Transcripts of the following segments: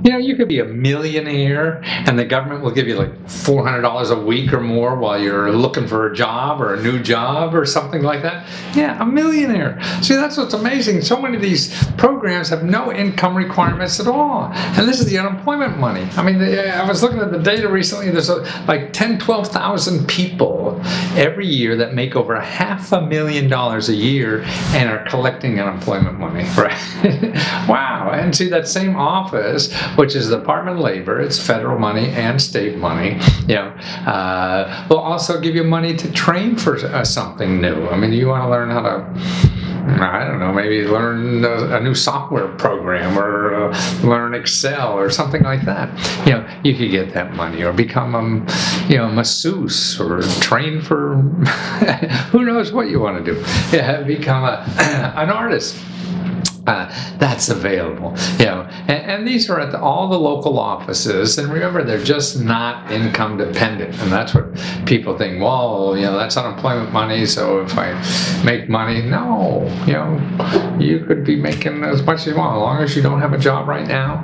You know, you could be a millionaire and the government will give you like $400 a week or more while you're looking for a job or a new job or something like that. Yeah, a millionaire. See, that's what's amazing. So many of these programs have no income requirements at all. And this is the unemployment money. I mean, I was looking at the data recently. There's like 10, 12,000 people every year that make over $500,000 a year and are collecting unemployment money, right? Wow. And see, that same office, which is the Department of Labor, it's federal money and state money, you know, will also give you money to train for something new. I mean, you want to learn how to, I don't know, maybe learn a new software program or learn Excel or something like that. You know, you could get that money, or become a masseuse, or train for who knows what you want to do. Yeah, become an artist. That's available, you know, and these are at all the local offices. And remember, they're just not income dependent, and that's what people think. Well, you know, that's unemployment money, so if I make money, no, you know, you could be making as much as you want as long as you don't have a job right now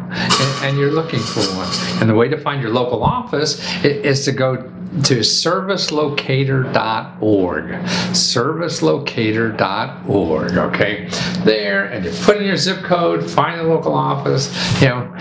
and you're looking for one. And the way to find your local office is to go to servicelocator.org, servicelocator.org, okay? There, and you put in your zip code, find a local office, you know,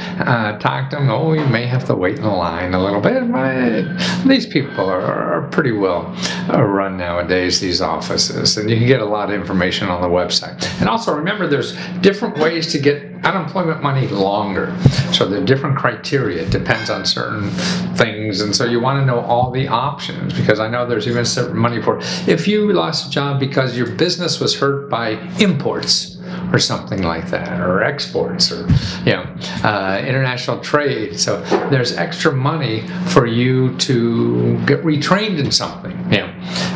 talk to them. Oh, you may have to wait in the line a little bit, but these people are pretty well run nowadays, these offices, and you can get a lot of information on the website. And also remember, there's different ways to get unemployment money longer. So there are different criteria. It depends on certain things, and so you want to know all the options, because I know there's even certain money for if you lost a job because your business was hurt by imports or something like that, or exports, or, you know, international trade. So there's extra money for you to get retrained in something, you know,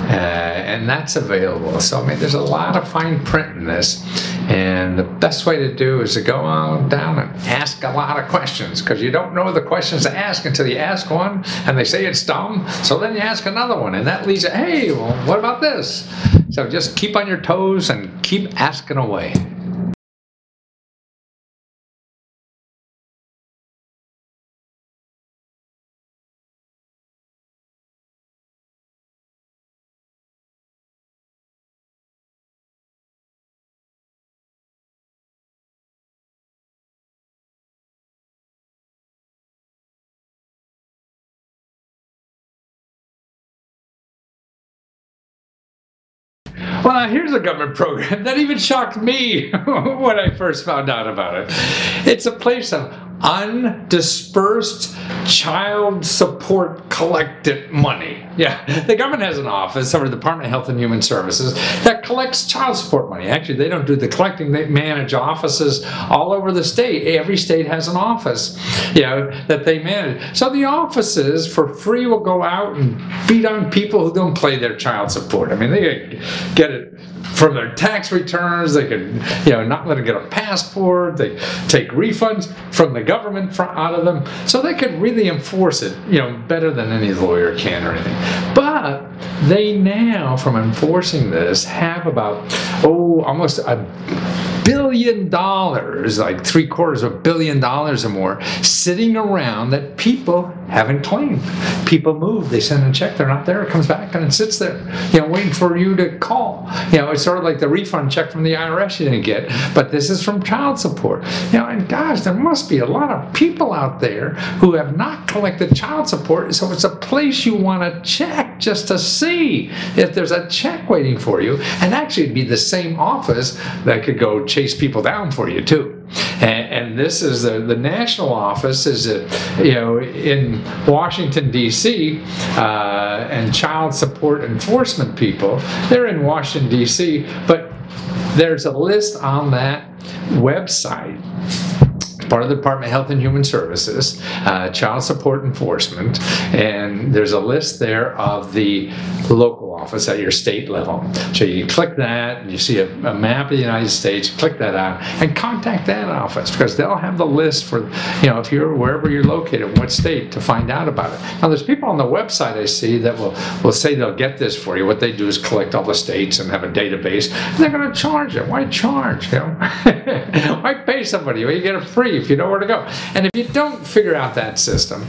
and that's available. So I mean, there's a lot of fine print in this, and the best way to do is to go on down and ask a lot of questions, because you don't know the questions to ask until you ask one and they say it's dumb. So then you ask another one, and that leads you, hey, well, what about this? So just keep on your toes and keep asking away. Well, now here's a government program that even shocked me when I first found out about it. It's a place of undispersed child support collected money. Yeah, the government has an office over the Department of Health and Human Services that collects child support money. Actually, they don't do the collecting. They manage offices all over the state. Every state has an office, you know, that they manage. So the offices for free will go out and beat on people who don't pay their child support. I mean, they get it from their tax returns. They could, you know, not let them get a passport. They take refunds from the government out of them, so they could really enforce it, you know, better than any lawyer can or anything. But they now, from enforcing this, have about almost $1 billion, like $750 million or more, sitting around that people haven't claimed. People move, they send a check, they're not there, it comes back and it sits there, you know, waiting for you to call. You know, it's sort of like the refund check from the IRS you didn't get, but this is from child support. You know, and gosh, there must be a lot of people out there who have not collected child support, so it's a place you want to check just to see if there's a check waiting for you. And actually it'd be the same office that could go chase people down for you too. And this is the national office is, you know, in Washington, D.C., and child support enforcement people, they're in Washington, D.C., but there's a list on that website, part of the Department of Health and Human Services, child support enforcement, and there's a list there of the local office at your state level. So you click that, and you see a map of the United States, click that out, and contact that office, because they'll have the list for, if you're wherever you're located, what state, to find out about it. Now, there's people on the website I see that will say they'll get this for you. What they do is collect all the states and have a database, and they're going to charge you. Why charge? Why pay somebody? Well, you get it free if you know where to go. And if you don't figure out that system,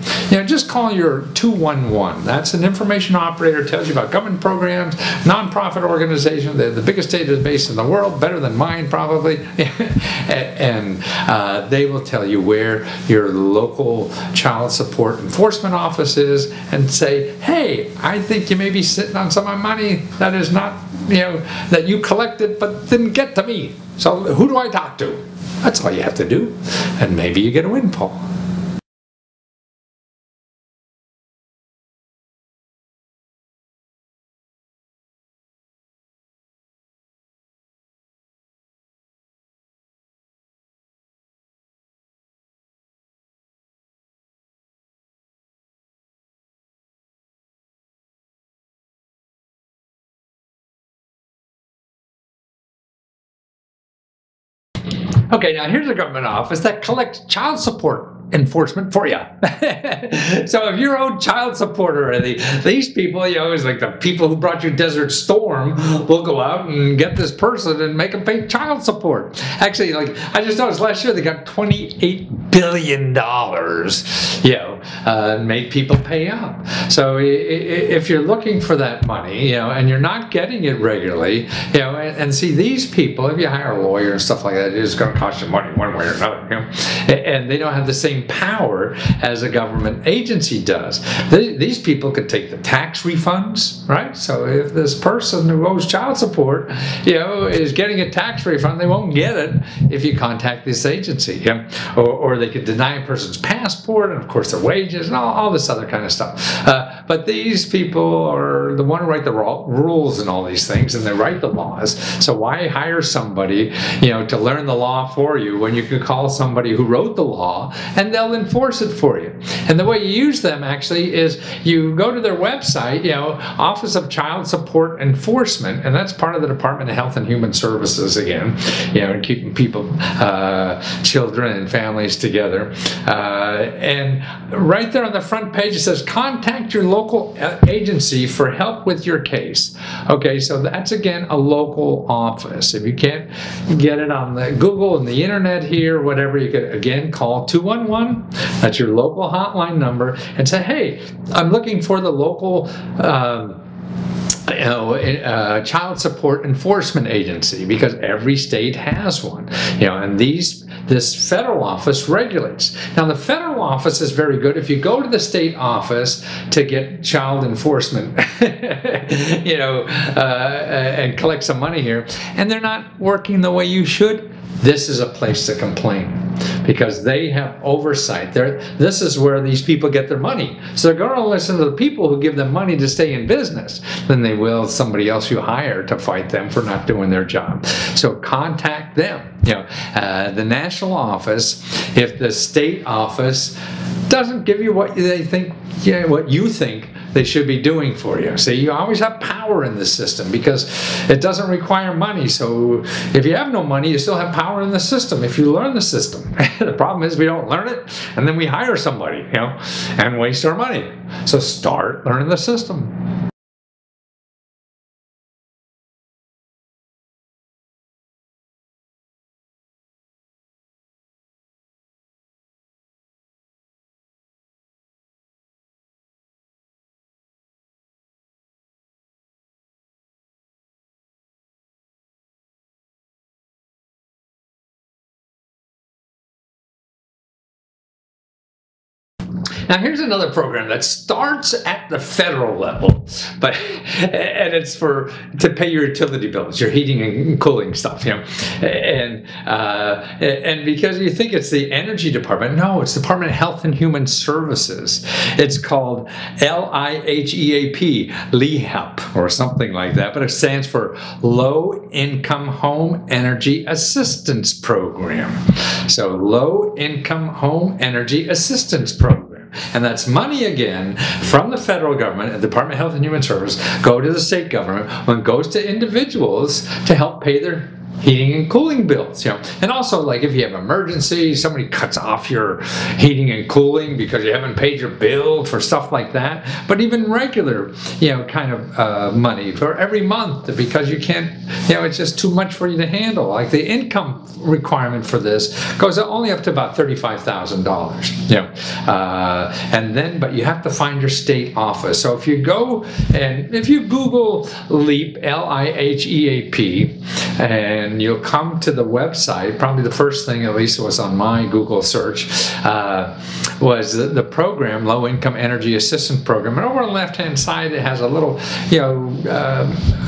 just call your 211. That's an information operator, tells you about government programs, nonprofit organizations. They're the biggest database in the world, better than mine probably. And they will tell you where your local child support enforcement office is, and say, hey, I think you may be sitting on some of my money that is not, that you collected but didn't get to me. So who do I talk to? That's all you have to do. And maybe you get a windfall. Okay, now here's a government office that collects child support enforcement for you. So if you're owed child support already, these people, it's like the people who brought you Desert Storm will go out and get this person and make them pay child support. Actually, I just noticed last year they got $28 billion, and made people pay up. So if you're looking for that money, and you're not getting it regularly, and see, these people, if you hire a lawyer and stuff like that, it's going to cost you money one way or another, and they don't have the same power as a government agency does. These people could take the tax refunds, right? So if this person who owes child support, is getting a tax refund, they won't get it if you contact this agency. Or they could deny a person's passport, and of course their wages and all this other kind of stuff. But these people are the one who write the rules and all these things, and they write the laws. So why hire somebody, to learn the law for you, when you could call somebody who wrote the law and they'll enforce it for you? And the way you use them actually is you go to their website, Office of Child Support Enforcement, and that's part of the Department of Health and Human Services again, and keeping people, children and families together. And right there on the front page it says, contact your local agency for help with your case. Okay, so that's again a local office. If you can't get it on the Google and the internet here, whatever, you could again call 211. That's your local hotline number, and say, hey, I'm looking for the local child support enforcement agency, because every state has one, and this federal office regulates. Now, the federal office is very good. If you go to the state office to get child enforcement, and collect some money here, and they're not working the way you should, this is a place to complain, because they have oversight. This is where these people get their money. So they're going to listen to the people who give them money to stay in business than they will somebody else you hire to fight them for not doing their job. So contact them. The national office, if the state office doesn't give you what they think, what you think they should be doing for you. See, you always have power in the system because it doesn't require money. So if you have no money, you still have power in the system if you learn the system. The problem is we don't learn it, and then we hire somebody, and waste our money. So start learning the system. Now here's another program that starts at the federal level, and it's to pay your utility bills, your heating and cooling stuff, and because you think it's the Energy Department, no, it's the Department of Health and Human Services. It's called LIHEAP, LIHEAP, or something like that, but it stands for Low Income Home Energy Assistance Program. So Low Income Home Energy Assistance Program. And that's money again from the federal government, the Department of Health and Human Service, go to the state government, when it goes to individuals to help pay their heating and cooling bills, and also, like, if you have emergency, somebody cuts off your heating and cooling because you haven't paid your bill for stuff like that. But even regular, kind of money for every month because you can't, it's just too much for you to handle. Like the income requirement for this goes only up to about $35,000, and then, but you have to find your state office. So if you go and if you Google LIHEAP, L-I-H-E-A-P, and you'll come to the website, probably the first thing, at least was on my Google search, was the program, Low Income Energy Assistance Program. And over on the left-hand side, it has a little,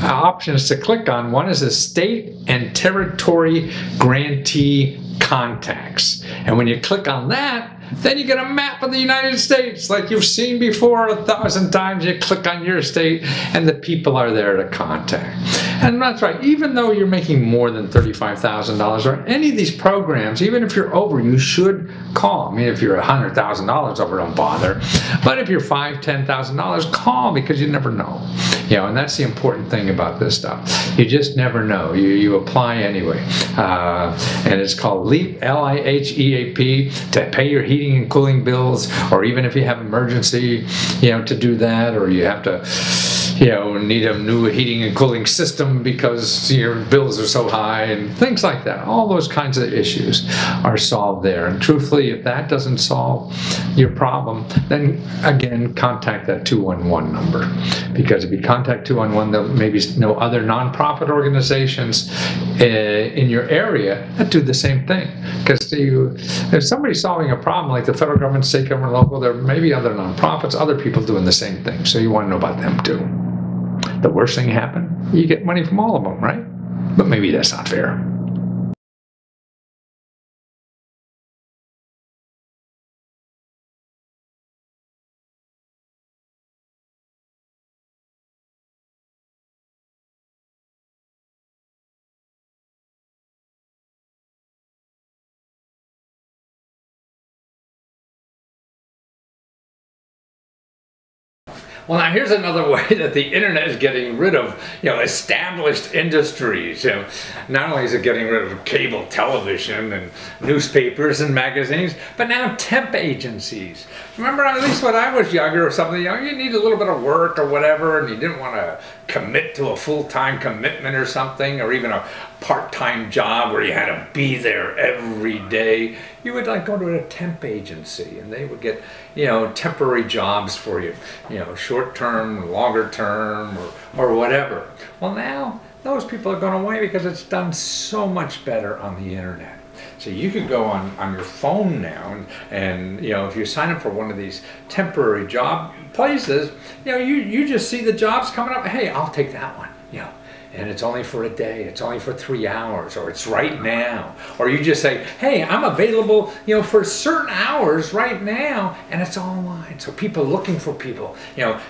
options to click on. One is the state and territory grantee contacts. And when you click on that, then you get a map of the United States like you've seen before 1,000 times. You click on your state and the people are there to contact. And that's right, even though you're making more than $35,000 or any of these programs, even if you're over, you should call. I mean, if you're $100,000 over, don't bother. But if you're $5,000, $10,000, call, because you never know. And that's the important thing about this stuff. You just never know. You apply anyway. And it's called LIHEAP, L-I-H-E-A-P, to pay your heating and cooling bills, or even if you have emergency, to do that, or you have to, need a new heating and cooling system because your bills are so high and things like that. All those kinds of issues are solved there. And truthfully, if that doesn't solve your problem, then again, contact that 211 number. Because if you contact 211, there may be no other nonprofit organizations in your area that do the same thing. Because if somebody's solving a problem like the federal government, state government, local, there may be other nonprofits, other people doing the same thing. So you want to know about them too. The worst thing happened, you get money from all of them, right? But maybe that's not fair. Well, now here's another way that the internet is getting rid of, established industries. Not only is it getting rid of cable television and newspapers and magazines, but now temp agencies. Remember, at least when I was younger or something, you need a little bit of work or whatever, and you didn't want to commit to a full-time commitment or something, or even a part-time job where you had to be there every day. You would go to a temp agency and they would get, temporary jobs for you, short-term, longer-term, or whatever. Well, now those people are going away because it's done so much better on the internet. So you could go on your phone now and if you sign up for one of these temporary job places, you just see the jobs coming up. Hey, I'll take that one, and it's only for a day, it's only for 3 hours, or it's right now. Or you just say, hey, I'm available, for certain hours right now, and it's online. So people looking for people,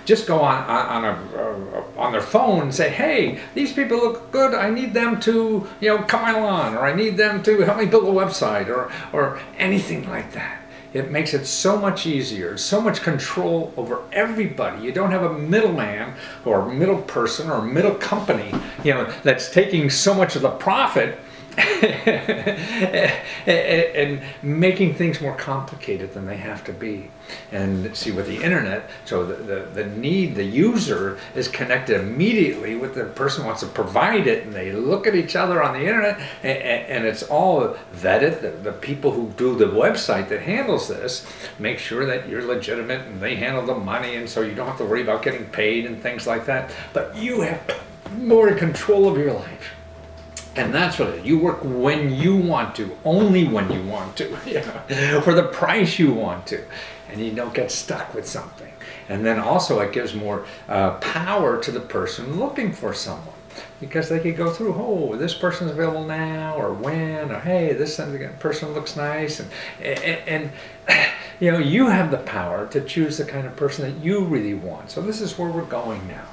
just go on their phone and say, hey, these people look good, I need them to, cut my lawn, or I need them to help me build a website, or anything like that. It makes it so much easier, so much control over everybody. You don't have a middleman or a middle person or a middle company, that's taking so much of the profit and making things more complicated than they have to be. And see, with the internet, so the user is connected immediately with the person who wants to provide it, and they look at each other on the internet, and it's all vetted. The people who do the website that handles this make sure that you're legitimate and they handle the money, and so you don't have to worry about getting paid and things like that. But you have more control of your life. And that's what it is. You work when you want to, only when you want to, for the price you want to, and you don't get stuck with something. And then also it gives more power to the person looking for someone, because they could go through, oh, this person's available now, or when, or hey, this person looks nice, and you have the power to choose the kind of person that you really want. So this is where we're going now.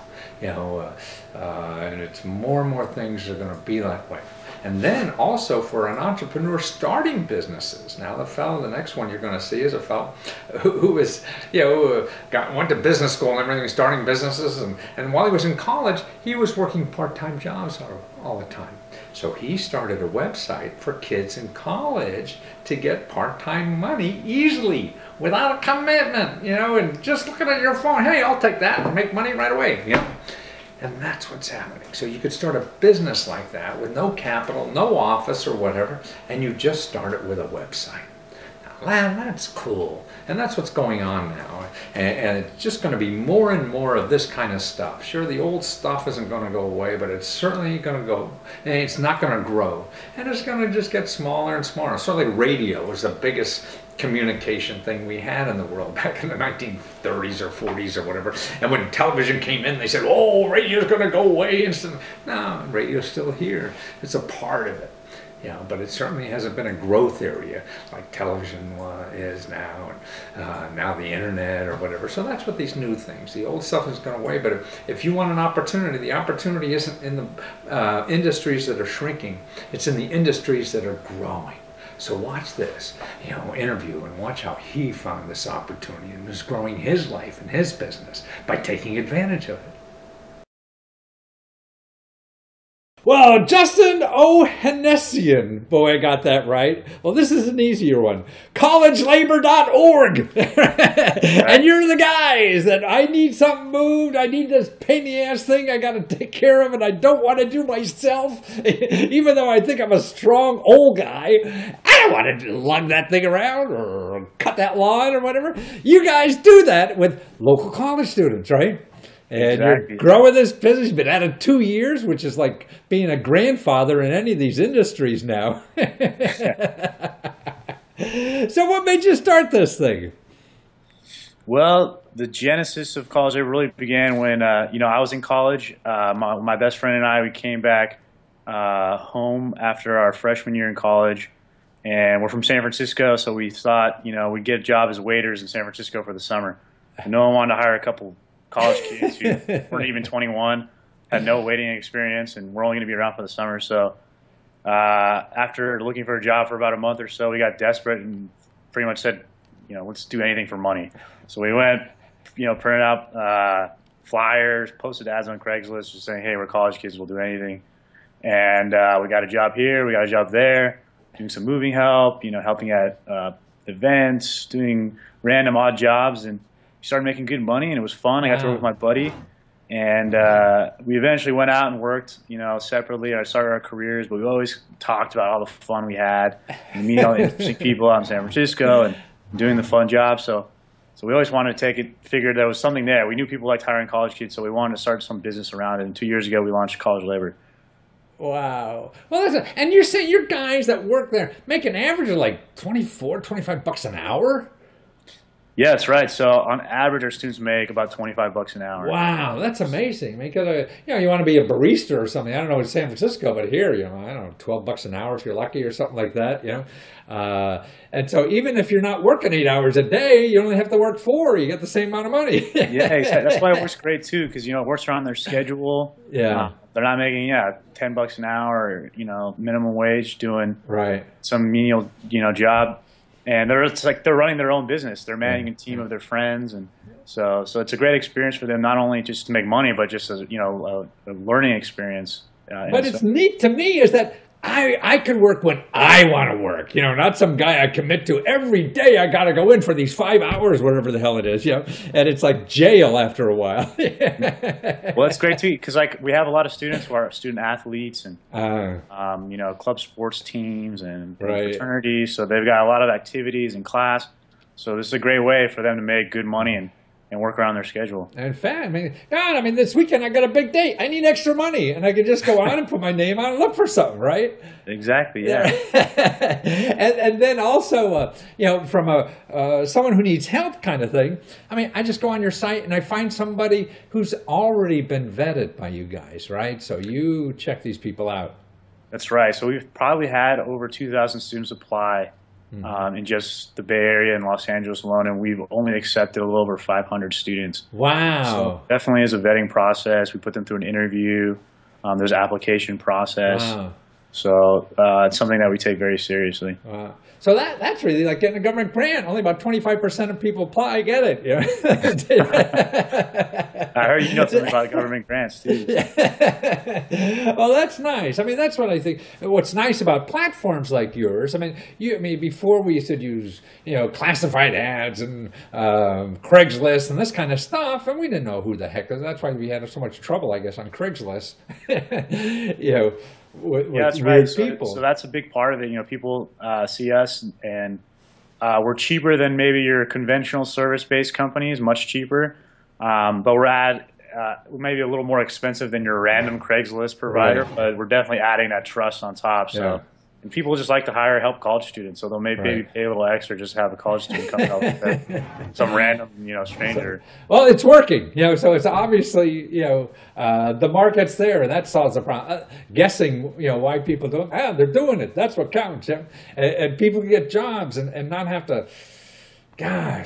And it's more and more things are going to be that way. And then also for an entrepreneur starting businesses. Now the next one you're going to see is a fellow who is, went to business school and everything, starting businesses, and while he was in college, he was working part-time jobs all the time. So he started a website for kids in college to get part-time money easily, without a commitment, and just looking at your phone, hey, I'll take that and make money right away, And that's what's happening. So you could start a business like that with no capital, no office or whatever, and you just start it with a website. Now, that's cool. And that's what's going on now. And it's just going to be more and more of this kind of stuff. Sure, the old stuff isn't going to go away, but it's certainly going to go, and it's not going to grow. And it's going to just get smaller and smaller. Certainly radio was the biggest communication thing we had in the world back in the 1930s or 40s or whatever. And when television came in, they said, oh, radio's going to go away. No, radio's still here. It's a part of it. But it certainly hasn't been a growth area like television is now, and now the internet or whatever. So that's what these new things. The old stuff has gone away, but if you want an opportunity, the opportunity isn't in the industries that are shrinking. It's in the industries that are growing. So watch this, interview and watch how he found this opportunity and is growing his life and his business by taking advantage of it. Well, Justin O'Hannessian, boy, I got that right. Well, this is an easier one. Collegelabor.org. And you're the guys that I need something moved. I need this pain in the ass thing I got to take care of, and I don't want to do myself. Even though I think I'm a strong old guy, I don't want to lug that thing around or cut that lawn or whatever. You guys do that with local college students, right? And You're growing this business. You've been at it 2 years, which is like being a grandfather in any of these industries now. So what made you start this thing? Well, the genesis of College Labor really began when, I was in college. My best friend and I, we came back home after our freshman year in college. And we're from San Francisco, so we thought, we'd get a job as waiters in San Francisco for the summer. And no one wanted to hire a couple college kids who weren't even 21, had no waiting experience, and we're only going to be around for the summer. So after looking for a job for about a month or so, we got desperate and pretty much said, let's do anything for money. So we went, printed out flyers, posted ads on Craigslist, just saying, hey, we're college kids, we'll do anything. And we got a job here, we got a job there, doing some moving help, helping at events, doing random odd jobs, and started making good money, and it was fun. I got to work with my buddy, and we eventually went out and worked, separately. I started our careers, but we always talked about all the fun we had, and meeting all the interesting people out in San Francisco and doing the fun jobs. So we always wanted to figured there was something there. We knew people liked hiring college kids, so we wanted to start some business around it. And 2 years ago, we launched College Labor. Wow. Well, listen, and you're saying your guys that work there make an average of like $25 an hour? Yeah, that's right. So on average, our students make about $25 an hour. Wow, that's amazing. Because you want to be a barista or something. I don't know in San Francisco, but here, I don't know, $12 an hour if you're lucky or something like that. And so even if you're not working 8 hours a day, you only have to work 4. You get the same amount of money. Yeah, exactly. That's why it works great too, because it works around their schedule. Yeah, they're not making $10 an hour, minimum wage, doing some menial job. And they're running their own business. They're managing a team of their friends, and so it's a great experience for them, not only just to make money, but just as a learning experience. But it's neat to me is that I can work when I want to work. Not some guy I commit to every day. I got to go in for these 5 hours, whatever the hell it is. And it's like jail after a while. Well, it's great too, because we have a lot of students who are student athletes and club sports teams and fraternities. So they've got a lot of activities in class. So this is a great way for them to make good money and work around their schedule. In fact, this weekend I got a big date. I need extra money, and I can just go on and put my name on and look for something, right? Exactly, yeah. and then also, from someone who needs help kind of thing. I just go on your site and I find somebody who's already been vetted by you guys, right? So you check these people out. That's right. So we've probably had over 2,000 students apply. In just the Bay Area and Los Angeles alone, and we've only accepted a little over 500 students. Wow. So definitely is a vetting process. We put them through an interview. There's an application process. Wow. So it's something that we take very seriously. Wow. So that's really like getting a government grant. Only about 25% of people apply. I get it. Yeah. I heard you know something about government grants too. So. Well, that's nice. I mean, that's what I think. What's nice about platforms like yours. I mean, before we used to use classified ads and Craigslist and this kind of stuff, and we didn't know who the heck. That's why we had so much trouble, I guess, on Craigslist. With that's right. People. So that's a big part of it. People see us, and we're cheaper than maybe your conventional service-based companies, much cheaper. But we're maybe a little more expensive than your random Craigslist provider. Right. But we're definitely adding that trust on top. So. Yeah. And people just like to help college students, so they'll maybe pay a little extra just to have a college student come help with that. Some random, stranger. Well, it's working, so it's obviously, the market's there, and that solves the problem. Guessing, why people don't, they're doing it. That's what counts, and people can get jobs and not have to, go,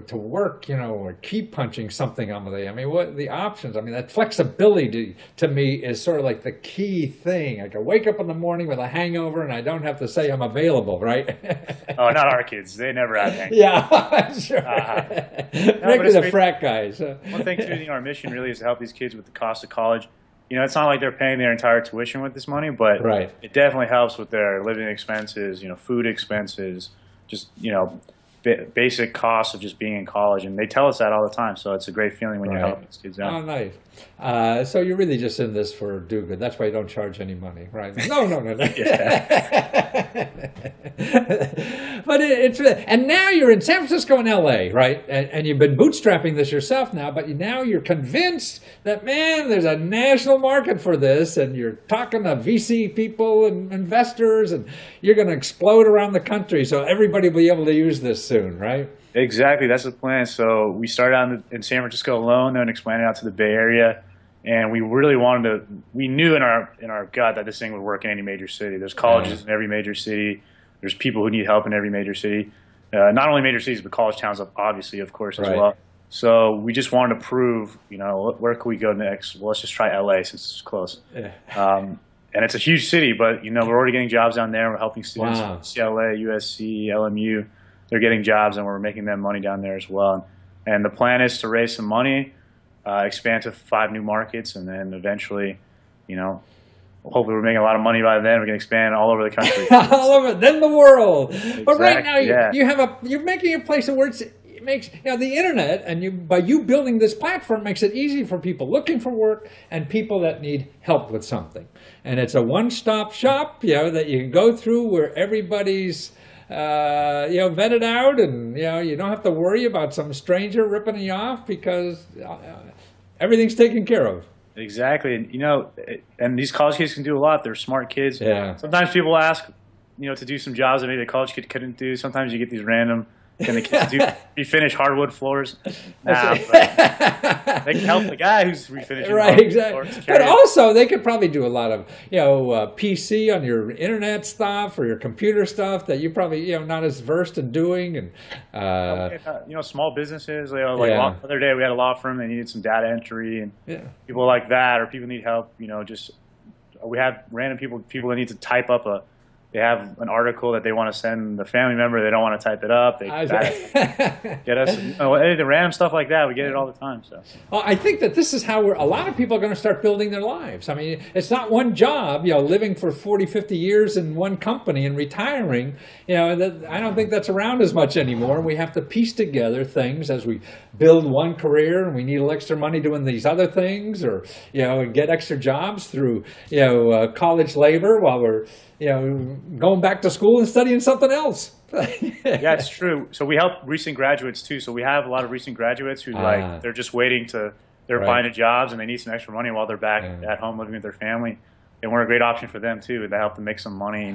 to work, or keep punching something on the. I mean, what the options? I mean, that flexibility to me is sort of like the key thing. I can wake up in the morning with a hangover, and I don't have to say I'm available, right? Oh, not our kids. They never have hangovers. Yeah, sure. Maybe the frat guys. One thing too, our mission really is to help these kids with the cost of college. It's not like they're paying their entire tuition with this money, but it definitely helps with their living expenses, food expenses, just basic costs of just being in college, and they tell us that all the time. So it's a great feeling when you help these kids out. Oh, nice. So you're really just in this for do good. That's why you don't charge any money, right? No. But it's and now you're in San Francisco and LA, right? And you've been bootstrapping this yourself now, but now you're convinced that there's a national market for this, and you're talking to VC people and investors, and you're going to explode around the country, so everybody will be able to use this soon, right? Exactly, that's the plan. So we started out in San Francisco alone, then expanded out to the Bay Area, and we really we knew in our gut that this thing would work in any major city. There's colleges in every major city. There's people who need help in every major city. Not only major cities, but college towns, obviously, of course, as well. So we just wanted to prove, where can we go next? Well, let's just try LA since it's close. Yeah. And it's a huge city, but, we're already getting jobs down there. We're helping students from UCLA, USC, LMU. They're getting jobs, and we're making them money down there as well. And the plan is to raise some money, expand to 5 new markets, and then eventually, hopefully we're making a lot of money by then. We can expand all over the country. All over, then the world. Exactly, but right now, you're making a place where it makes the internet, and by you building this platform makes it easy for people looking for work and people that need help with something. And it's a one-stop shop, that you can go through where everybody's vetted out, and you don't have to worry about some stranger ripping you off because everything's taken care of. Exactly, and and these college kids can do a lot. They're smart kids. Yeah. Sometimes people ask, to do some jobs that maybe a college kid couldn't do. Sometimes you get these random. Can the kids refinish hardwood floors? Nah, but they can help the guy who's refinishing hardwood floors. But also, they could probably do a lot of, PC on your internet stuff or your computer stuff that you probably, not as versed in doing. And small businesses. The other day we had a law firm that needed some data entry, and people like that, or people need help. We have random people that need to type up they have an article that they want to send the family member. They don't want to type it up. They get us the random stuff like that. We get it all the time. So, well, I think that this is how a lot of people are going to start building their lives. I mean, it's not one job, living for 40, 50 years in one company and retiring. I don't think that's around as much anymore. We have to piece together things as we build one career, and we need a little extra money doing these other things, or and get extra jobs through college labor while we're going back to school and studying something else. Yeah, it's true. So we help recent graduates too. So we have a lot of recent graduates who they're just waiting they're applying to jobs, and they need some extra money while they're back at home living with their family. And we're a great option for them too. They help them make some money,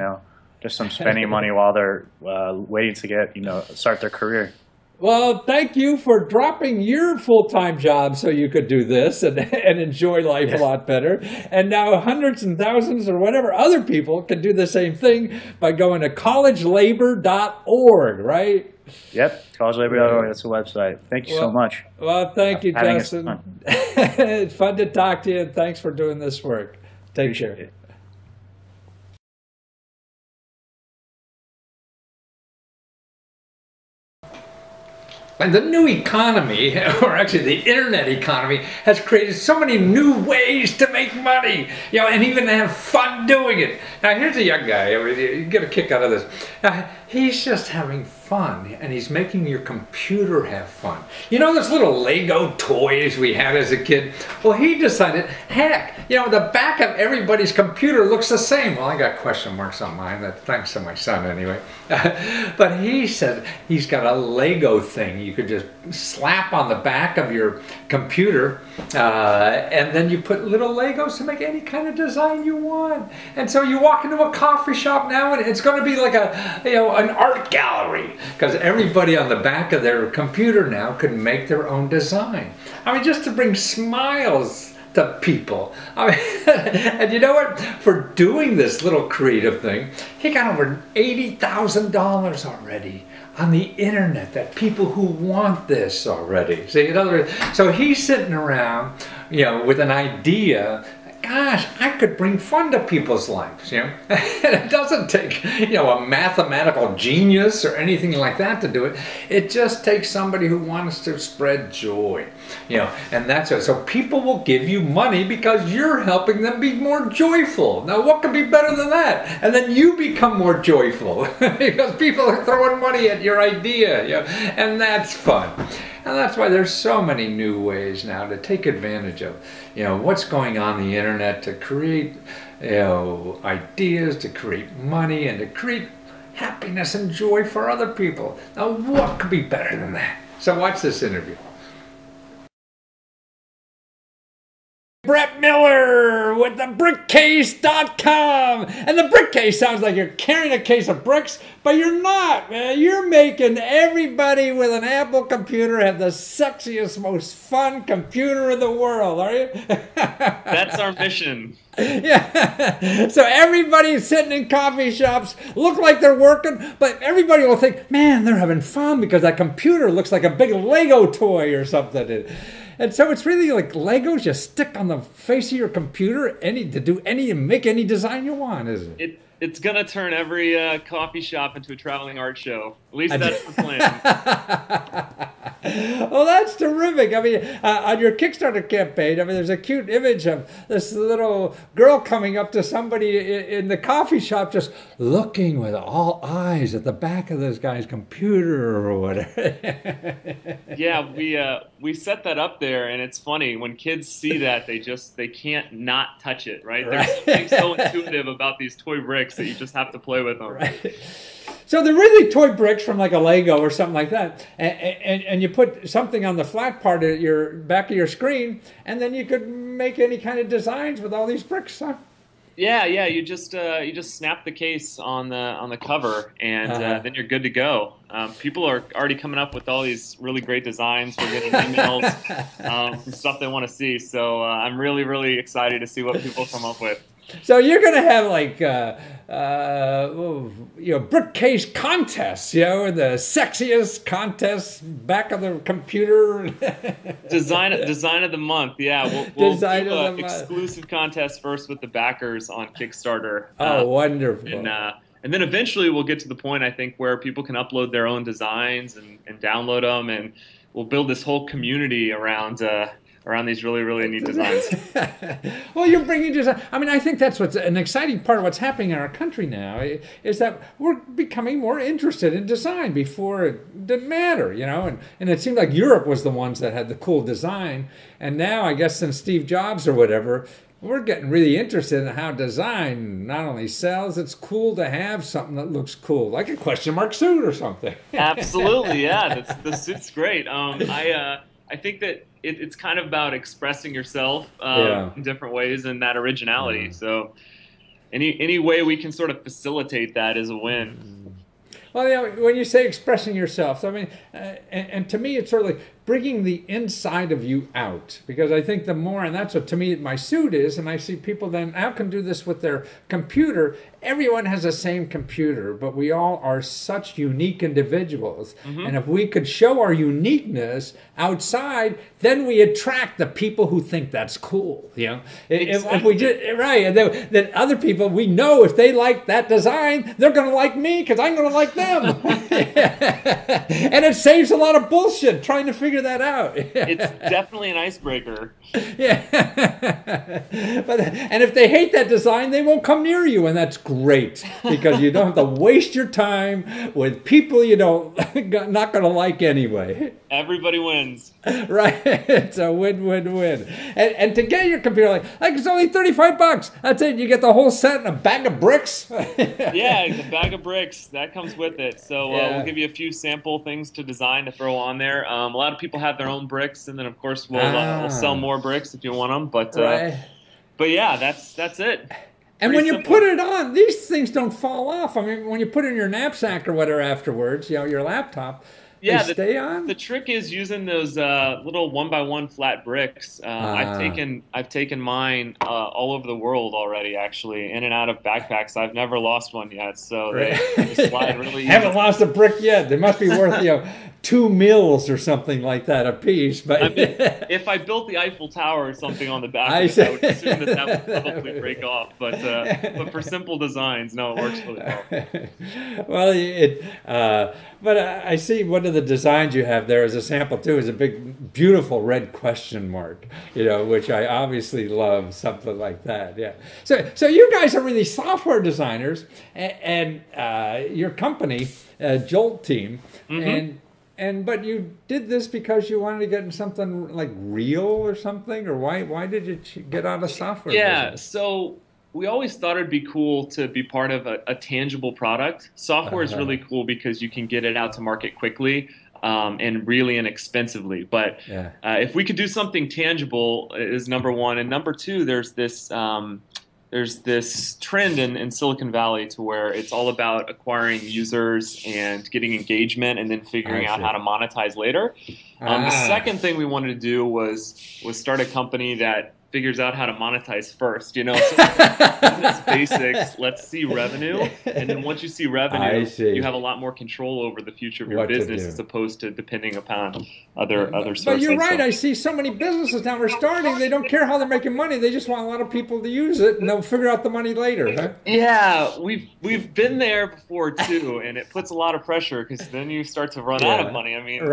just some spending money while they're waiting to get, start their career. Well, thank you for dropping your full-time job so you could do this and enjoy life a lot better. And now hundreds and thousands or whatever other people can do the same thing by going to collegelabor.org, right? Yep, collegelabor.org. That's the website. Thank you so much. Well, thank you, Justin. It's fun to talk to you, and thanks for doing this work. Take care. And the new economy, or actually the internet economy, has created so many new ways to make money, you know, and even have fun doing it. Now here's a young guy, you get a kick out of this. He's just having fun, and he's making your computer have fun. You know those little Lego toys we had as a kid? Well, he decided, heck, you know, the back of everybody's computer looks the same. Well, I got question marks on mine, thanks to my son anyway. But he said he's got a Lego thing you could just slap on the back of your computer, and then you put little Legos to make any kind of design you want. And so you walk into a coffee shop now, and it's going to be like a, you know, an art gallery, because everybody on the back of their computer now can make their own design. I mean, just to bring smiles to people. I mean, and you know what? For doing this little creative thing, he got over $80,000 already on the internet, that people who want this already. See, in other words, so he's sitting around, you know, with an idea. Gosh, I could bring fun to people's lives, you know. And it doesn't take, you know, a mathematical genius or anything like that to do it. It just takes somebody who wants to spread joy, you know, and that's it. So people will give you money because you're helping them be more joyful. Now, what could be better than that? And then you become more joyful because people are throwing money at your idea, you know, and that's fun. And that's why there's so many new ways now to take advantage of, you know, what's going on the internet to create, you know, ideas, to create money, and to create happiness and joy for other people. Now, what could be better than that? So watch this interview. Brett Miller with the brickcase.com. And the brickcase sounds like you're carrying a case of bricks, but you're not, man. You're making everybody with an Apple computer have the sexiest, most fun computer in the world, are you? That's our mission. Yeah. So everybody's sitting in coffee shops, look like they're working, but everybody will think, man, they're having fun because that computer looks like a big Lego toy or something. And so it's really like Legos you stick on the face of your computer make any design you want, isn't it? It's going to turn every coffee shop into a traveling art show. At least that's the plan. Well, that's terrific. I mean, on your Kickstarter campaign, I mean, there's a cute image of this little girl coming up to somebody in the coffee shop just looking with all eyes at the back of this guy's computer or whatever. Yeah, we set that up there, and it's funny. When kids see that, they can't not touch it, right? There's something so intuitive about these toy bricks that you just have to play with them. Right. So they're really toy bricks from like a Lego or something like that, and you put something on the flat part of your back of your screen, and then you could make any kind of designs with all these bricks, huh? Yeah. You just snap the case on the cover, and then you're good to go. People are already coming up with all these really great designs. We're getting emails from stuff they want to see. So I'm really excited to see what people come up with. So you're going to have like, brickcase contests, the sexiest contests back of the computer. Design of the month, yeah. We'll do an exclusive contest first with the backers on Kickstarter. Oh, wonderful. And then eventually we'll get to the point, I think, where people can upload their own designs and download them, and we'll build this whole community around these really neat designs. Well, you're bringing design. I mean, I think that's what's an exciting part of what's happening in our country now is that we're becoming more interested in design. Before it didn't matter, and it seemed like Europe was the ones that had the cool design. And now, I guess since Steve Jobs or whatever, we're getting really interested in how design not only sells, it's cool to have something that looks cool, like a question mark suit or something. Absolutely, yeah. The suit's great. I think that it's kind of about expressing yourself in different ways and that originality. So any way we can sort of facilitate that is a win. Well, when you say expressing yourself, I mean, and to me, it's sort of like bringing the inside of you out, because I think the more, and that's what to me my suit is, and I see people then now can do this with their computer. Everyone has the same computer, but we all are such unique individuals. And if we could show our uniqueness outside, then we attract the people who think that's cool. You know, if we just right, and then other people, we know if they like that design, they're going to like me because I'm going to like them. And it saves a lot of bullshit trying to figure that out. It's definitely an icebreaker. Yeah. And if they hate that design, they won't come near you, and that's great, because you don't have to waste your time with people you don't not going to like anyway. Everybody wins. Right. It's a win-win-win. And to get your computer, like it's only $35. That's it. You get the whole set and a bag of bricks. Yeah, the bag of bricks that comes with it. So we'll give you a few sample things to design to throw on there. A lot of people have their own bricks, and then of course we'll sell more bricks if you want them. But but yeah, that's it. And when you put it on, these things don't fall off. I mean, when you put it in your knapsack or whatever afterwards, you know, your laptop, they stay on. The trick is using those little 1x1 flat bricks. I've taken mine all over the world already, actually, in and out of backpacks. I've never lost one yet, so they slide really easy. Haven't lost a brick yet. They must be worth 2 mils or something like that a piece. But I mean, if I built the Eiffel Tower or something on the back, I would assume that would probably break off. But for simple designs, no, it works really well. Well, but I see one of the designs you have there as a sample too is a big, beautiful red question mark, which I obviously love, something like that. Yeah. So you guys are really software designers, and your company, Jolt Team, but you did this because you wanted to get in something like real or something, or why did you get out of software business? So we always thought it'd be cool to be part of a tangible product. Software is really cool because you can get it out to market quickly and really inexpensively. But if we could do something tangible is number one. And number two, there's this trend in Silicon Valley to where it's all about acquiring users and getting engagement and then figuring out how to monetize later. The second thing we wanted to do was start a company that figures out how to monetize first. So it's basics. Let's see revenue, and then once you see revenue, you have a lot more control over the future of your business as opposed to depending upon other sources. But you're right. I see so many businesses now are starting. They don't care how they're making money. They just want a lot of people to use it, and they'll figure out the money later. Huh? Yeah, we've been there before too, and it puts a lot of pressure because then you start to run out of money. I mean,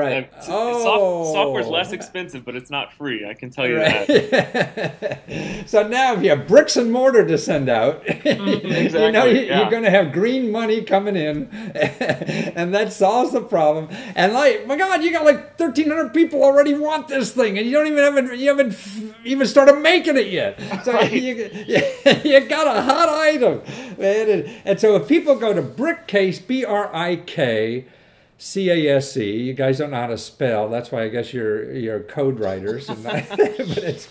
software's less expensive, but it's not free. I can tell you that. So now if you have bricks and mortar to send out, exactly, you're going to have green money coming in, and that solves the problem. And my God, you got like 1,300 people already want this thing, and you haven't even started making it yet. So you got a hot item, man. And so if people go to brickcase, BRICCASE. You guys don't know how to spell. That's why I guess you're code writers.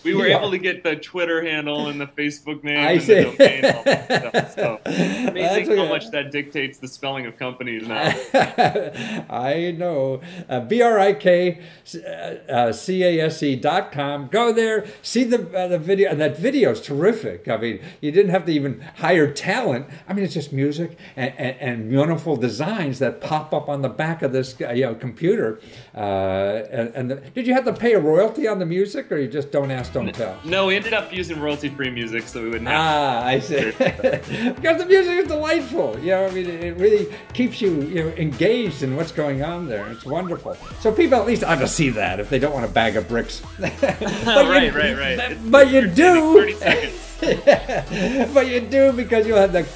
We were able to get the Twitter handle and the Facebook name and the domain and all that stuff. So amazing how much that dictates the spelling of companies now. I know. BRICCASE.com. Go there, see the video, and that video is terrific. I mean, you didn't have to even hire talent. I mean, it's just music and beautiful designs that pop up on the back of this computer. Did you have to pay a royalty on the music, or you just don't ask, don't tell? No, we ended up using royalty-free music, so we wouldn't have I see. Because the music is delightful. I mean, it really keeps you engaged in what's going on there. It's wonderful. So people at least ought to see that if they don't want a bag of bricks. Right. But you do. 30 seconds. But you do, because you'll have the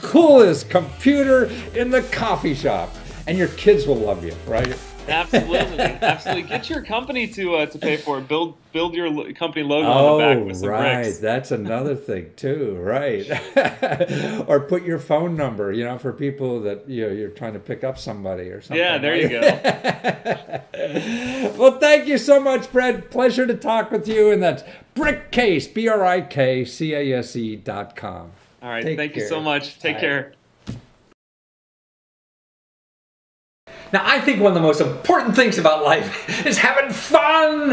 coolest computer in the coffee shop. And your kids will love you, right? Absolutely. Get your company to pay for it. Build your company logo on the back with some bricks. That's another thing too, right? Or put your phone number, for people that you're trying to pick up somebody or something. Yeah, there you go. Well, thank you so much, Brad. Pleasure to talk with you, and that's brickcase, BRICCASE.com. All right, thank you so much. Take care. Now, I think one of the most important things about life is having fun,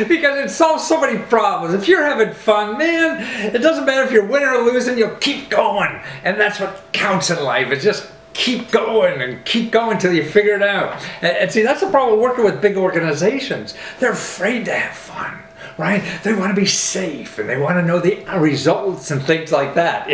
because it solves so many problems. If you're having fun, man, it doesn't matter if you're winning or losing, you'll keep going. And that's what counts in life, is just keep going and keep going until you figure it out. And see, that's the problem working with big organizations. They're afraid to have fun. Right? They want to be safe, and they want to know the results and things like that.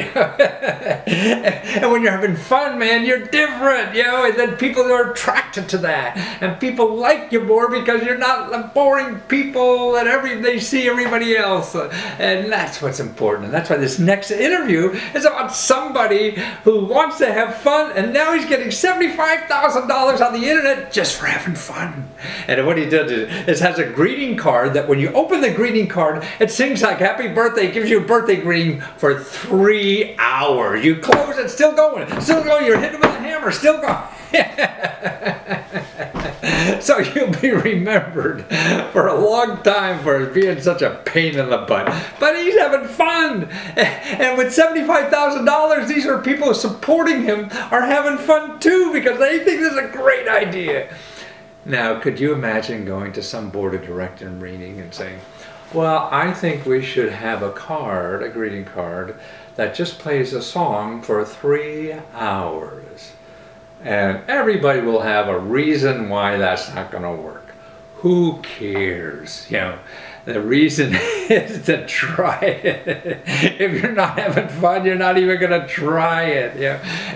And when you're having fun, man, you're different, and then people are attracted to that, and people like you more because you're not the boring people that they see everybody else. And that's what's important. And that's why this next interview is about somebody who wants to have fun, and now he's getting $75,000 on the internet just for having fun. And what he did is has a greeting card that when you open the greeting card, it sings like happy birthday, gives you a birthday greeting for 3 hours. You close it, still going, you're hitting with a hammer, still going. So you'll be remembered for a long time for being such a pain in the butt. But he's having fun. And with $75,000, these are people supporting him are having fun too, because they think this is a great idea. Now, could you imagine going to some board of director meeting and saying, well, I think we should have a card, a greeting card, that just plays a song for 3 hours. And everybody will have a reason why that's not going to work. Who cares? The reason is to try it. If you're not having fun, you're not even going to try it.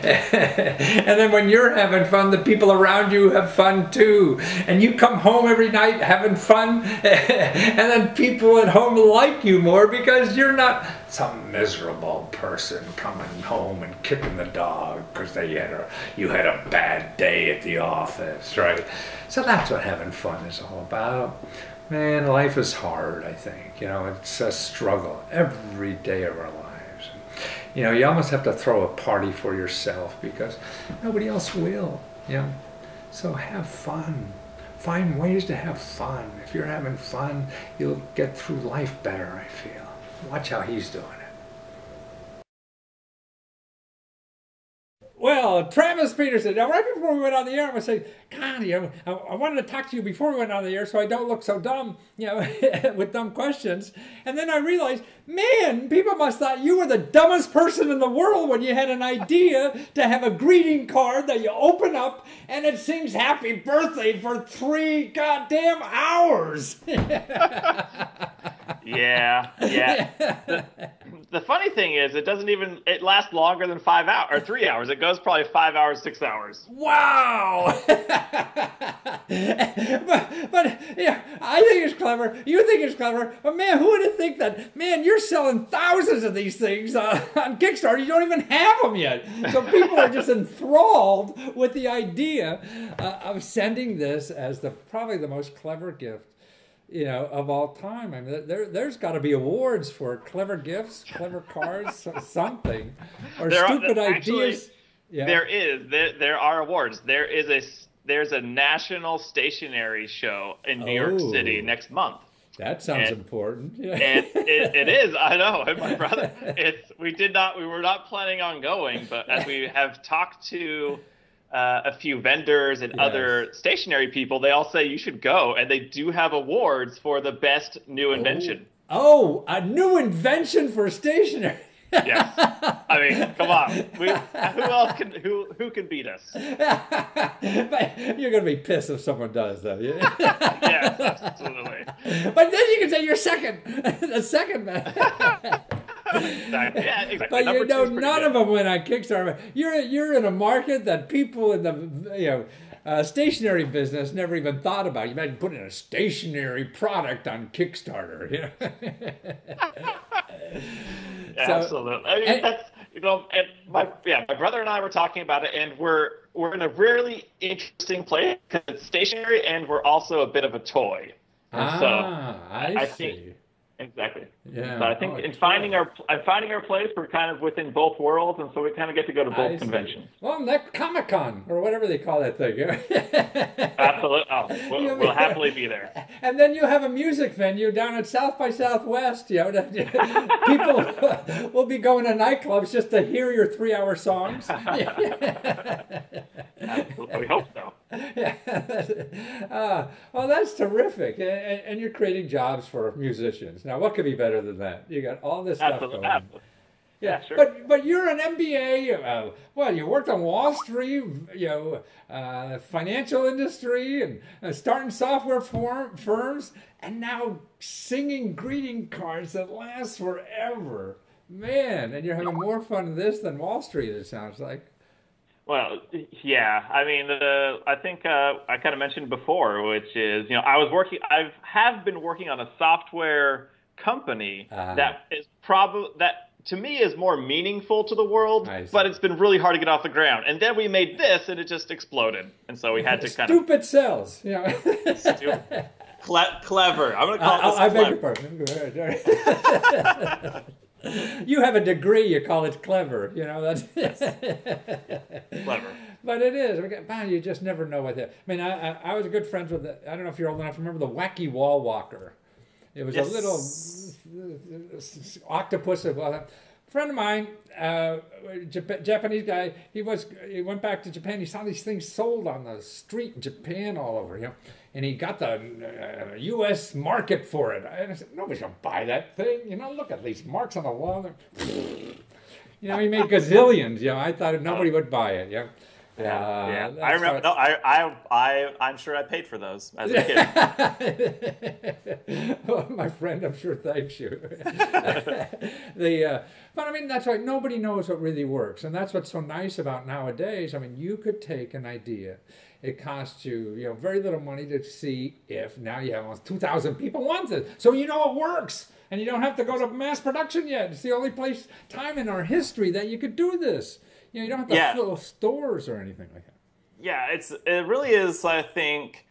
And then when you're having fun, the people around you have fun too. And you come home every night having fun, and then people at home like you more because you're not some miserable person coming home and kicking the dog because you had a bad day at the office, right? So that's what having fun is all about. Man, life is hard, I think. It's a struggle every day of our lives. You almost have to throw a party for yourself because nobody else will. So have fun. Find ways to have fun. If you're having fun, you'll get through life better, I feel. Watch how he's doing it. Well, Travis Peterson. Now, right before we went on the air, I was saying, God, I wanted to talk to you before we went on the air so I don't look so dumb, with dumb questions. And then I realized, man, people must have thought you were the dumbest person in the world when you had an idea to have a greeting card that you open up and it sings happy birthday for 3 goddamn hours. Yeah. The funny thing is, it lasts longer than 5 hours or 3 hours. It goes probably 5 hours, 6 hours. Wow! but I think it's clever. You think it's clever. But man, who would have think that? Man, you're selling thousands of these things on Kickstarter. You don't even have them yet. So people are just enthralled with the idea of sending this as probably the most clever gift of all time. I mean, there's got to be awards for clever gifts, clever cards, something, or stupid ideas. There are awards. There's a national stationery show in New York City next month. That sounds important. Yeah. And it is. I know. And my brother, we were not planning on going, but as we have talked to a few vendors and other stationery people, they all say you should go, and they do have awards for the best new invention. Oh, a new invention for stationery. Yes. I mean, come on. Who can beat us? But you're going to be pissed if someone does, though. Yes, absolutely. But then you can say you're second. The second man. Yeah, exactly. But none of them went on Kickstarter. You're in a market that people in the stationery business never even thought about. You might put in a stationary product on Kickstarter. Absolutely. I mean, that's and my brother and I were talking about it, and we're in a really interesting place because it's stationary, and we're also a bit of a toy. And I see. Think, exactly. Yeah. So I think finding our place, we're kind of within both worlds, and so we kind of get to go to both conventions. Well, that Comic-Con, or whatever they call that thing. Absolutely. Oh, we'll happily be there. And then you have a music venue down at South by Southwest. People will be going to nightclubs just to hear your 3-hour songs. Absolutely. We hope so. Yeah. Well, that's terrific. And you're creating jobs for musicians. Now, what could be better than that? You got all this stuff Absolutely. going on. Yeah, sure. But you're an MBA. Well, you worked on Wall Street, financial industry, and starting software firms, and now singing greeting cards that last forever. Man, and you're having more fun in this than Wall Street, it sounds like. Well, yeah. I mean, I think I kind of mentioned before, which is, I have been working on a software company that is that to me is more meaningful to the world, but it's been really hard to get off the ground. And then we made this, and it just exploded, and so we had to kind of stupid cells, Stupid. Clever. I'm going to call this clever. I beg your pardon. You have a degree, you call it clever. That's clever. But it is. Man, you just never know what that. I mean, I was good friends with. I don't know if you're old enough to remember the Wacky Wall Walker. It was a little octopus. A friend of mine, Japanese guy. He went back to Japan. He saw these things sold on the street in Japan all over. And he got the U.S. market for it. And I said, nobody's going to buy that thing. Look at these marks on the wall. He made gazillions. I thought nobody would buy it. Yeah. I remember. No, I'm sure I paid for those as a kid. Well, my friend, I'm sure thanks you. But I mean, that's why nobody knows what really works, and that's what's so nice about nowadays. I mean, you could take an idea. It costs you, very little money to see if now you have almost 2,000 people want it, so it works. And you don't have to go to mass production yet. It's the only time in our history that you could do this. You don't have to fill stores or anything like that. Yeah, it really is, I think,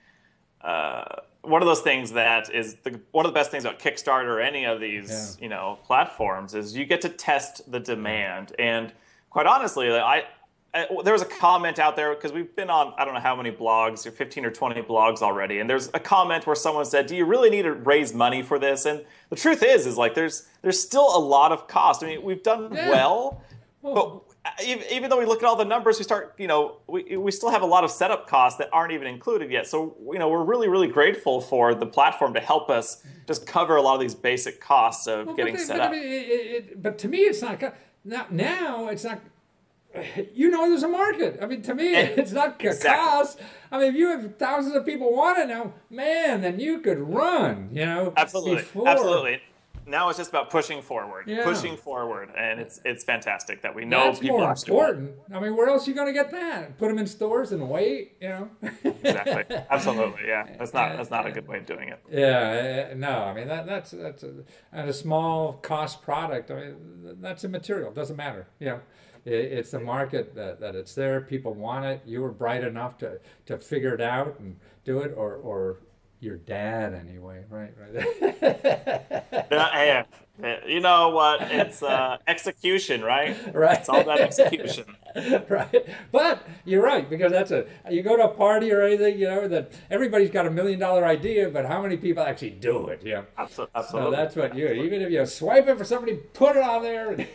one of those things that is one of the best things about Kickstarter or any of these, platforms is you get to test the demand. And quite honestly, there was a comment out there, because we've been on, I don't know how many blogs, 15 or 20 blogs already, and there's a comment where someone said, do you really need to raise money for this? And the truth is like there's still a lot of cost. I mean, we've done well, but even though we look at all the numbers, we start, we still have a lot of setup costs that aren't even included yet. So, we're really, really grateful for the platform to help us just cover a lot of these basic costs of getting set up. I mean, but to me, it's not, now it's not, there's a market. I mean, to me, it's not cost. I mean, if you have thousands of people want it now, man, then you could run, Absolutely. Absolutely. Now it's just about pushing forward, and it's fantastic that we know that's people more are important. I mean, where else are you going to get that? Put them in stores and wait, Exactly. Absolutely. Yeah. That's not a good way of doing it. Yeah. No. I mean, that's a small cost product. I mean, that's immaterial. It doesn't matter. It's the market that it's there. People want it. You were bright enough to figure it out and do it, or your dad anyway, right? Yeah, you know what? It's execution, right? Right. It's all about execution. Right. But you're right, because you go to a party or anything, that everybody's got $1 million idea, but how many people actually do it? Absolutely. So that's what even if you swipe it for somebody, put it on there.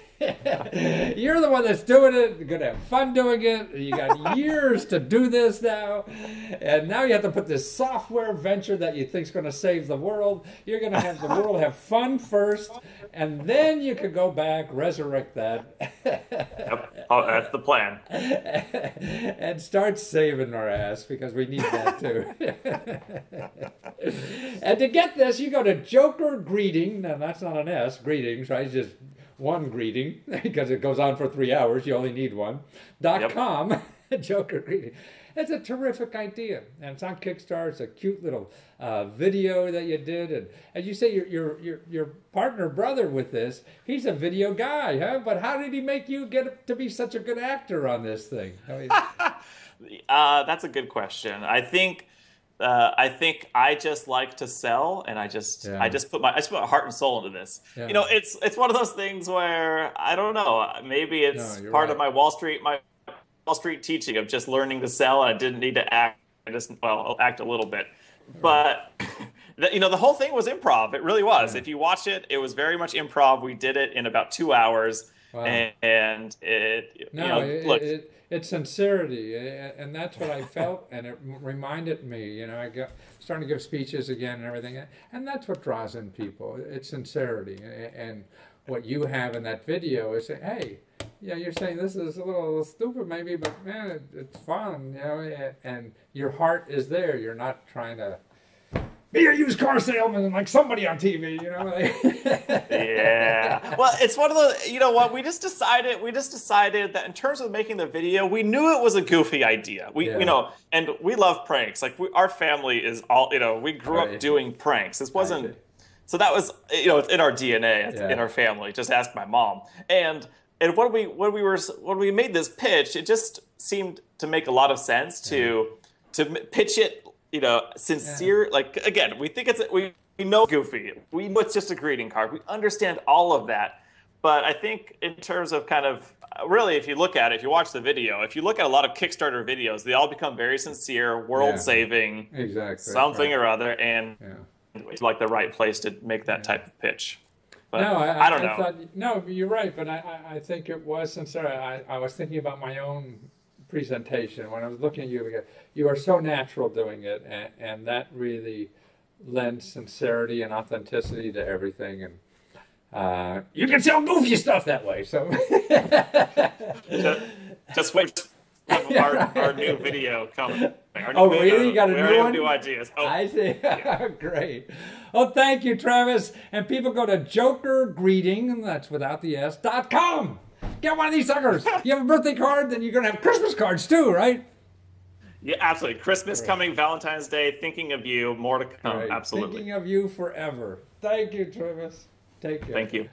You're the one that's doing it. You're going to have fun doing it. You got years to do this now. And now you have to put this software venture that you think is going to save the world. You're going to have the world have fun first, and then you could go back, resurrect that. Yep. Oh, that's the plan. And start saving our ass, because we need that too. And to get this, you go to Joker Greeting. Now, that's not an S, greetings, right? It's just one greeting, because it goes on for 3 hours. You only need one. .com. Joker Greeting. It's a terrific idea, and it's on Kickstarter. It's a cute little video that you did, and as you say, your partner brother with this, he's a video guy, huh? But how did he make you get to be such a good actor on this thing? I mean, that's a good question. I think I just like to sell, and I just put my heart and soul into this. Yeah. It's one of those things where I don't know. Maybe it's part of my Wall Street teaching of just learning to sell, and I didn't need to act. I'll act a little bit, but the whole thing was improv. It really was. Yeah. If you watch it, it was very much improv. We did it in about 2 hours. Wow. And it, No, look, it's sincerity, and that's what I felt, and it reminded me. I got starting to give speeches again and everything, and that's what draws in people. It's sincerity, and what you have in that video is, hey, yeah, you're saying this is a little stupid maybe, but man, it's fun, and your heart is there. You're not trying to be a used car salesman like somebody on TV, Yeah. Well, it's one of those, what, we just decided that in terms of making the video, we knew it was a goofy idea. And we love pranks. Like our family is all, we grew up doing pranks. This wasn't, so that was, it's in our DNA, in our family. Just ask my mom. And when we made this pitch, it just seemed to make a lot of sense to pitch it, sincere. Like, again, we think we know goofy. We know it's just a greeting card. We understand all of that. But I think in terms of kind of, really, if you look at it, if you watch the video, if you look at a lot of Kickstarter videos, they all become very sincere, world-saving, something or other, and it's like the right place to make that type of pitch. But no, I don't know. No, you're right, but I think it was sincere. I was thinking about my own presentation when I was looking at you. You are so natural doing it, and that really lends sincerity and authenticity to everything. And you can sell goofy stuff that way. So just wait. Our new video coming. Really? You got a new one? New ideas. Oh, I see. Yeah. Great. Well, thank you, Travis. And people go to jokergreeting, and that's without the S.com. Get one of these suckers. You have a birthday card, then you're going to have Christmas cards too, right? Yeah, absolutely. Christmas coming, Valentine's Day, thinking of you, more to come. Absolutely. Thinking of you forever. Thank you, Travis. Take care. Thank you.